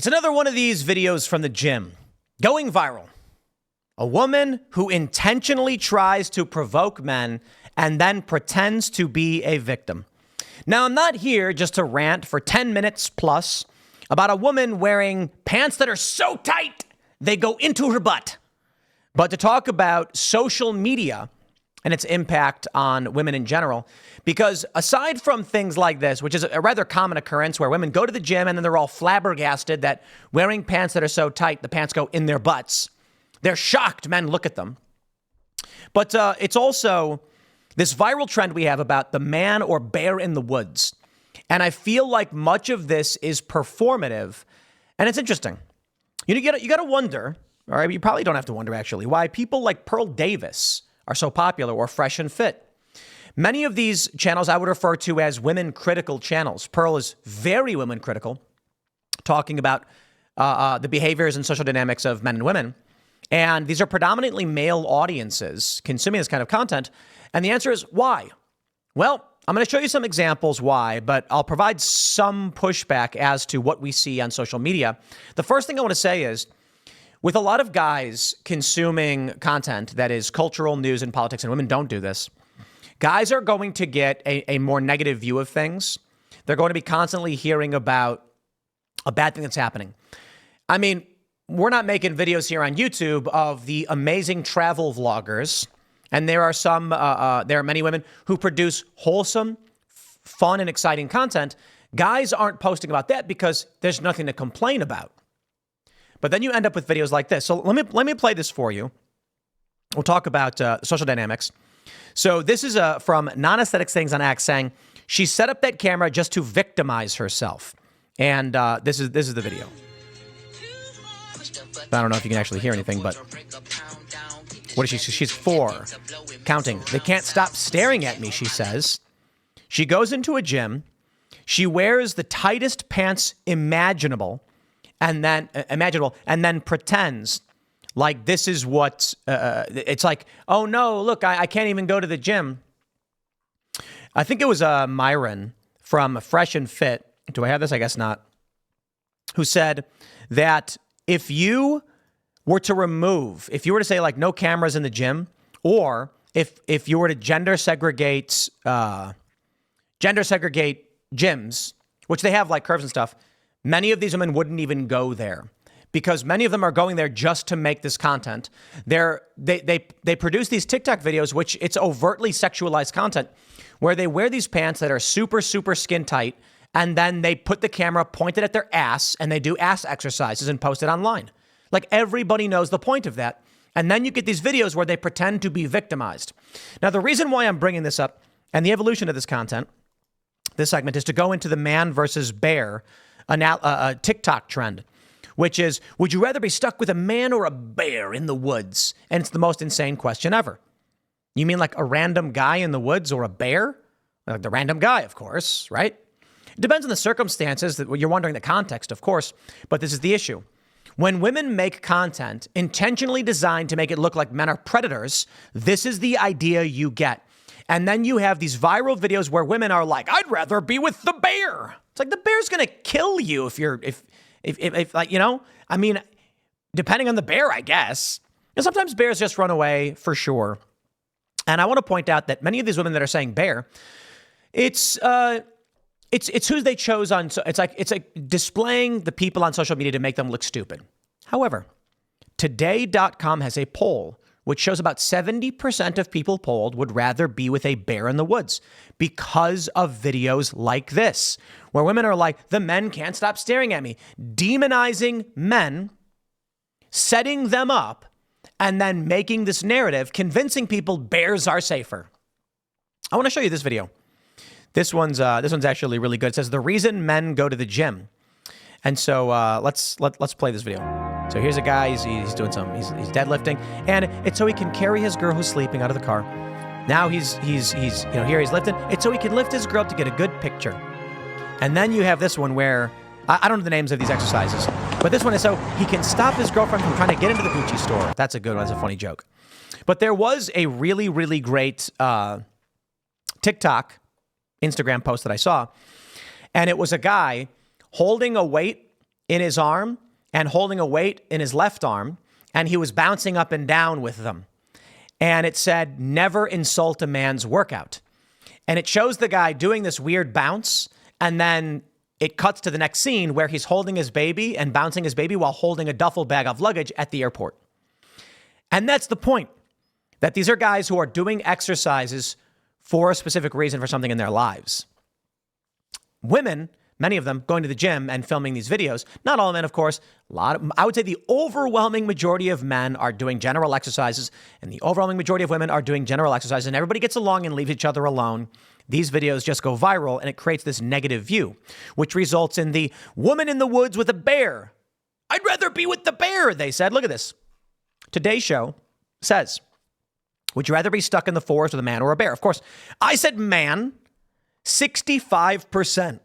It's another one of these videos from the gym. Going viral. A woman who intentionally tries to provoke men and then pretends to be a victim. Now, I'm not here just to rant for 10 minutes plus about a woman wearing pants that are so tight they go into her butt, but to talk about social media and its impact on women in general. Because aside from things like this, which is a rather common occurrence where women go to the gym and then they're all flabbergasted that wearing pants that are so tight, the pants go in their butts. They're shocked men look at them. But it's also this viral trend we have about the man or bear in the woods. And I feel like much of this is performative. And it's interesting. You got to wonder, all right, you probably don't have to wonder actually, why people like Pearl Davis are so popular, or Fresh and Fit. Many of these channels I would refer to as women critical channels. Pearl is very women critical, talking about the behaviors and social dynamics of men and women. And these are predominantly male audiences consuming this kind of content. And the answer is why? Well, I'm going to show you some examples why, but I'll provide some pushback as to what we see on social media. The first thing I want to say is, with a lot of guys consuming content that is cultural, news, and politics, and women don't do this, guys are going to get a more negative view of things. They're going to be constantly hearing about a bad thing that's happening. I mean, we're not making videos here on YouTube of the amazing travel vloggers, and there are many women who produce wholesome, fun, and exciting content. Guys aren't posting about that because there's nothing to complain about. But then you end up with videos like this. So let me play this for you. We'll talk about social dynamics. So this is from Non-Aesthetic Things on X saying she set up that camera just to victimize herself. And this is the video. I don't know if you can actually hear anything, but what is she? She's 4, counting. They can't stop staring at me, she says. She goes into a gym. She wears the tightest pants imaginable. And then pretends like this is what it's like. Oh no, look, I can't even go to the gym. I think it was Myron from Fresh and Fit. Do I have this? I guess not. Who said that if you were to say like no cameras in the gym, or if you were to gender segregate gyms, which they have like curves and stuff, many of these women wouldn't even go there because many of them are going there just to make this content. They produce these TikTok videos, which it's overtly sexualized content, where they wear these pants that are super, super skin tight, and then they put the camera pointed at their ass and they do ass exercises and post it online. Like everybody knows the point of that. And then you get these videos where they pretend to be victimized. Now, the reason why I'm bringing this up and the evolution of this content, this segment, is to go into the man versus bear a TikTok trend, which is, would you rather be stuck with a man or a bear in the woods? And it's the most insane question ever. You mean like a random guy in the woods or a bear? Like the random guy, of course, right? It depends on the circumstances. That you're wondering the context, of course, but this is the issue. When women make content intentionally designed to make it look like men are predators, this is the idea you get. And then you have these viral videos where women are like, I'd rather be with the bear. It's like the bear's going to kill you if like, you know, I mean, depending on the bear, I guess. And sometimes bears just run away for sure. And I want to point out that many of these women that are saying bear, it's who they chose on. So it's like displaying the people on social media to make them look stupid. However, today.com has a poll which shows about 70% of people polled would rather be with a bear in the woods because of videos like this, where women are like, the men can't stop staring at me, demonizing men, setting them up, and then making this narrative, convincing people bears are safer. I want to show you this video. This one's actually really good. It says the reason men go to the gym. And so let's play this video. So here's a guy, he's doing something, he's deadlifting, and it's so he can carry his girl who's sleeping out of the car. Now he's here he's lifting. It's so he can lift his girl up to get a good picture. And then you have this one where, I don't know the names of these exercises, but this one is so he can stop his girlfriend from trying to get into the Gucci store. That's a good one, that's a funny joke. But there was a really, really great TikTok, Instagram post that I saw, and it was a guy holding a weight in his arm and holding a weight in his left arm, and he was bouncing up and down with them. And it said, never insult a man's workout. And it shows the guy doing this weird bounce, and then it cuts to the next scene where he's holding his baby and bouncing his baby while holding a duffel bag of luggage at the airport. And that's the point, that these are guys who are doing exercises for a specific reason, for something in their lives. Women, many of them, going to the gym and filming these videos. Not all men, of course. I would say the overwhelming majority of men are doing general exercises, and the overwhelming majority of women are doing general exercises, and everybody gets along and leaves each other alone. These videos just go viral, and it creates this negative view, which results in the woman in the woods with a bear. I'd rather be with the bear, they said. Look at this. Today's show says, would you rather be stuck in the forest with a man or a bear? Of course, I said man. 65%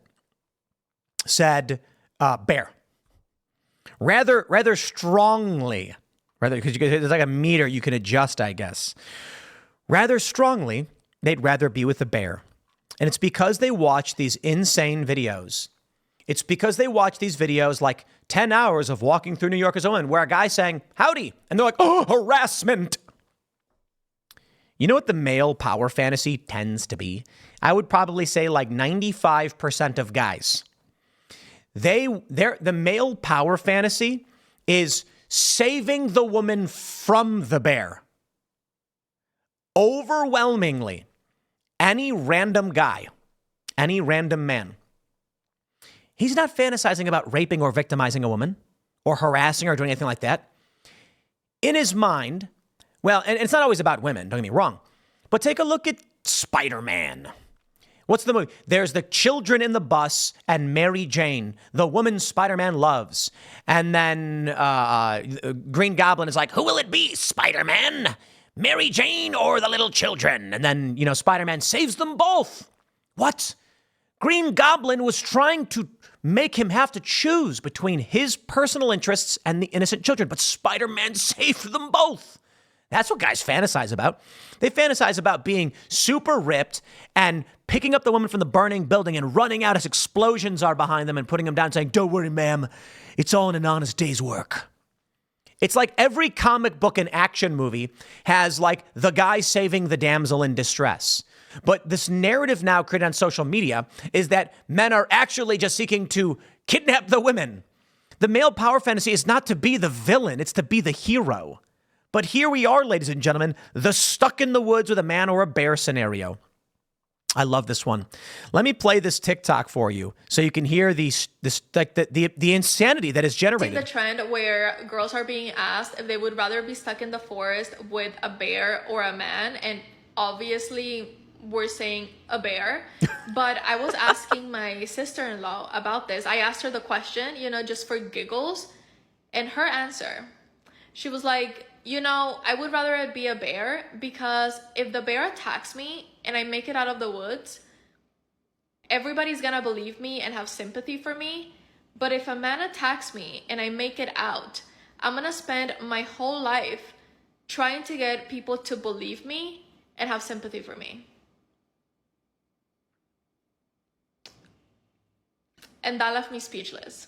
said bear. Rather strongly, because there's like a meter you can adjust, I guess. Rather strongly, they'd rather be with a bear. And it's because they watch these insane videos. It's because they watch these videos like 10 hours of walking through New York as a woman, where a guy's saying, howdy. And they're like, oh, harassment. You know what the male power fantasy tends to be? I would probably say like 95% of guys. The male power fantasy is saving the woman from the bear. Overwhelmingly, any random guy, any random man, he's not fantasizing about raping or victimizing a woman or harassing her or doing anything like that. In his mind, well, and it's not always about women, don't get me wrong, but take a look at Spider-Man. What's the movie? There's the children in the bus and Mary Jane, the woman Spider-Man loves. And then Green Goblin is like, who will it be, Spider-Man? Mary Jane or the little children? And then, Spider-Man saves them both. What? Green Goblin was trying to make him have to choose between his personal interests and the innocent children, but Spider-Man saved them both. That's what guys fantasize about. They fantasize about being super ripped and picking up the woman from the burning building and running out as explosions are behind them and putting them down and saying, don't worry, ma'am, it's all in an honest day's work. It's like every comic book and action movie has like the guy saving the damsel in distress. But this narrative now created on social media is that men are actually just seeking to kidnap the women. The male power fantasy is not to be the villain, it's to be the hero. But here we are, ladies and gentlemen, the stuck in the woods with a man or a bear scenario. I love this one. Let me play this TikTok for you so you can hear the insanity that is generated. The trend where girls are being asked if they would rather be stuck in the forest with a bear or a man, and obviously we're saying a bear. But I was asking my sister-in-law about this. I asked her the question, just for giggles, and her answer, she was like, I would rather it be a bear, because if the bear attacks me and I make it out of the woods, everybody's gonna believe me and have sympathy for me. But if a man attacks me and I make it out, I'm gonna spend my whole life trying to get people to believe me and have sympathy for me. And that left me speechless.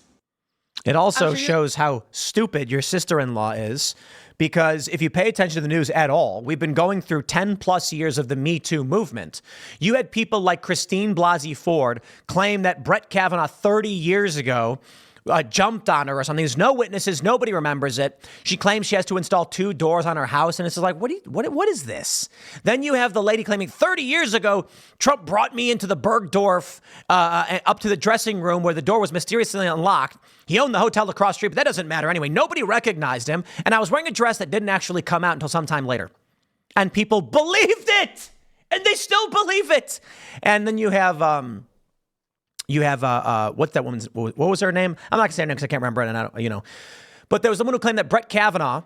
It also shows how stupid your sister-in-law is, because if you pay attention to the news at all, we've been going through 10 plus years of the Me Too movement. You had people like Christine Blasey Ford claim that Brett Kavanaugh 30 years ago jumped on her or something. There's no witnesses. Nobody remembers it. She claims she has to install 2 doors on her house. And it's like, what is this? Then you have the lady claiming 30 years ago, Trump brought me into the Bergdorf, up to the dressing room where the door was mysteriously unlocked. He owned the hotel across the street, but that doesn't matter anyway. Nobody recognized him. And I was wearing a dress that didn't actually come out until sometime later. And people believed it. And they still believe it. And then you have, what's that woman's, what was her name? I'm not gonna say her name because I can't remember it, and I don't, But there was someone who claimed that Brett Kavanaugh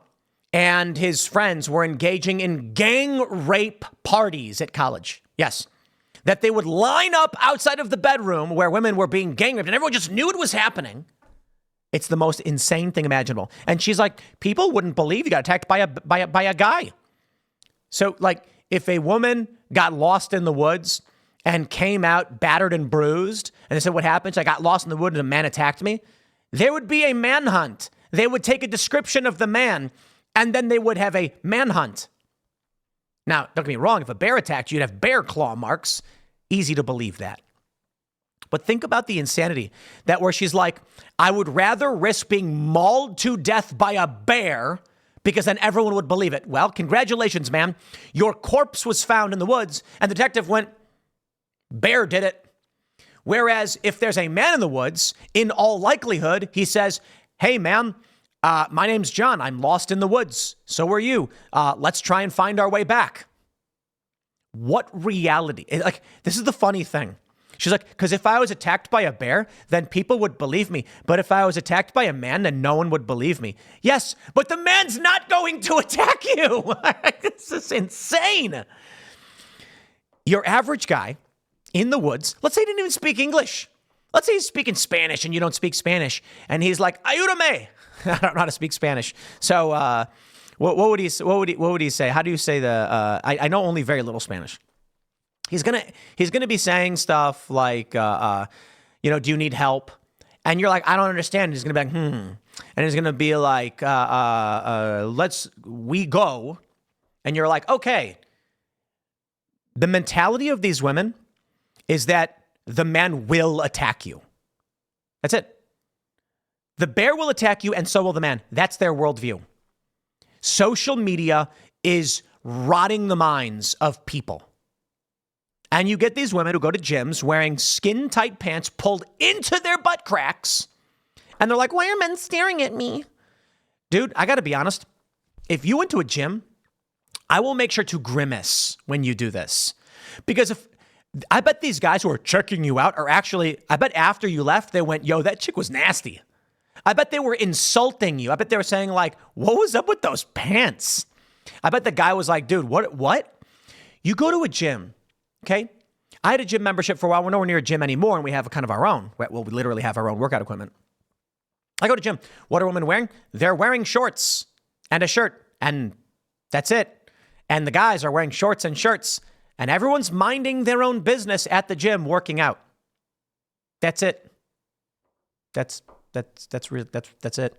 and his friends were engaging in gang rape parties at college. Yes. That they would line up outside of the bedroom where women were being gang raped, and everyone just knew it was happening. It's the most insane thing imaginable. And she's like, people wouldn't believe you got attacked by a guy. So, like, if a woman got lost in the woods and came out battered and bruised, and they said, what happened? So I got lost in the woods and a man attacked me. There would be a manhunt. They would take a description of the man, and then they would have a manhunt. Now, don't get me wrong, if a bear attacked you, you'd have bear claw marks. Easy to believe that. But think about the insanity that where she's like, I would rather risk being mauled to death by a bear because then everyone would believe it. Well, congratulations, ma'am. Your corpse was found in the woods, and the detective went, bear did it. Whereas if there's a man in the woods, in all likelihood, he says, hey, ma'am, my name's John. I'm lost in the woods. So are you. Let's try and find our way back. What reality? Like, this is the funny thing. She's like, because if I was attacked by a bear, then people would believe me. But if I was attacked by a man, then no one would believe me. Yes, but the man's not going to attack you. This is insane. Your average guy in the woods, let's say he didn't even speak English. Let's say he's speaking Spanish and you don't speak Spanish. And he's like, ayúdame. I don't know how to speak Spanish. So what would he say? How do you say I know only very little Spanish. He's gonna be saying stuff like, do you need help? And you're like, I don't understand. He's gonna be like, And he's gonna be like, we go. And you're like, okay. The mentality of these women is that the man will attack you. That's it. The bear will attack you, and so will the man. That's their worldview. Social media is rotting the minds of people. And you get these women who go to gyms wearing skin-tight pants pulled into their butt cracks. And they're like, why are men staring at me? Dude, I got to be honest. If you went to a gym, I will make sure to grimace when you do this. Because I bet these guys who are checking you out are actually, I bet after you left, they went, yo, that chick was nasty. I bet they were insulting you. I bet they were saying like, what was up with those pants? I bet the guy was like, dude, what? You go to a gym. Okay, I had a gym membership for a while. We're nowhere near a gym anymore, and we have kind of our own. Well, we literally have our own workout equipment. I go to gym. What are women wearing? They're wearing shorts and a shirt, and that's it. And the guys are wearing shorts and shirts, and everyone's minding their own business at the gym, working out. That's it. That's it.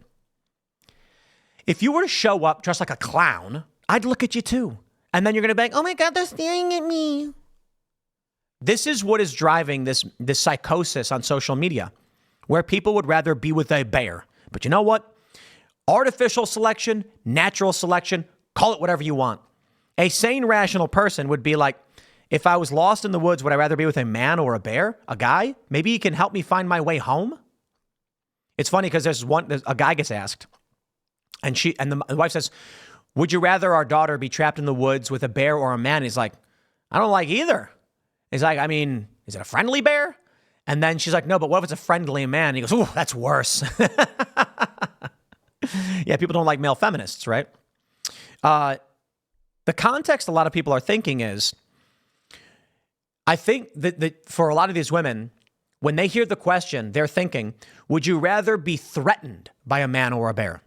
If you were to show up dressed like a clown, I'd look at you too, and then you're gonna be like, "Oh my God, they're staring at me." This is what is driving this psychosis on social media, where people would rather be with a bear. But you know what? Artificial selection, natural selection, call it whatever you want. A sane, rational person would be like, if I was lost in the woods, would I rather be with a man or a bear? A guy? Maybe he can help me find my way home? It's funny because a guy gets asked, and the wife says, would you rather our daughter be trapped in the woods with a bear or a man? And he's like, I don't like either. He's like, I mean, is it a friendly bear? And then she's like, no, but what if it's a friendly man? And he goes, ooh, that's worse. Yeah, people don't like male feminists, right? The context a lot of people are thinking is, I think that for a lot of these women, when they hear the question, they're thinking, would you rather be threatened by a man or a bear?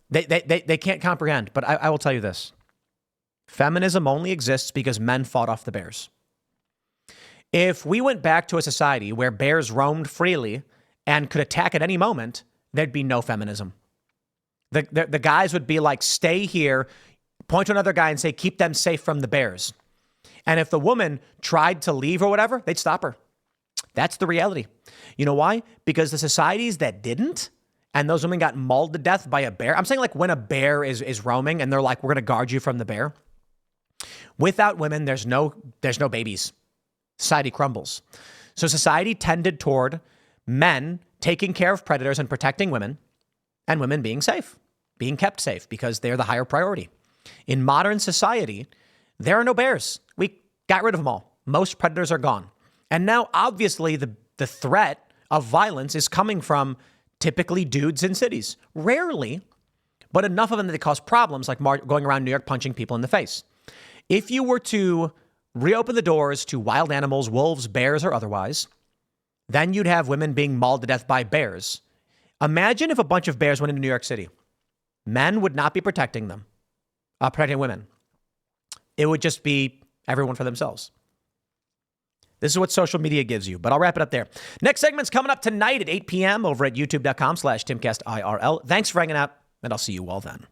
They can't comprehend, but I will tell you this. Feminism only exists because men fought off the bears. If we went back to a society where bears roamed freely and could attack at any moment, there'd be no feminism. The guys would be like, stay here, point to another guy and say, keep them safe from the bears. And if the woman tried to leave or whatever, they'd stop her. That's the reality. You know why? Because the societies that didn't, and those women got mauled to death by a bear. I'm saying like when a bear is roaming and they're like, we're going to guard you from the bear. Without women, there's no babies. Society crumbles. So society tended toward men taking care of predators and protecting women, and women being safe, being kept safe because they're the higher priority. In modern society, there are no bears. We got rid of them all. Most predators are gone. And now, obviously, the threat of violence is coming from typically dudes in cities. Rarely, but enough of them that they cause problems, like going around New York punching people in the face. If you were to reopen the doors to wild animals, wolves, bears, or otherwise, then you'd have women being mauled to death by bears. Imagine if a bunch of bears went into New York City. Men would not be protecting them, protecting women. It would just be everyone for themselves. This is what social media gives you. But I'll wrap it up there. Next segment's coming up tonight at 8 p.m. over at youtube.com/TimcastIRL. Thanks for hanging out, and I'll see you all then.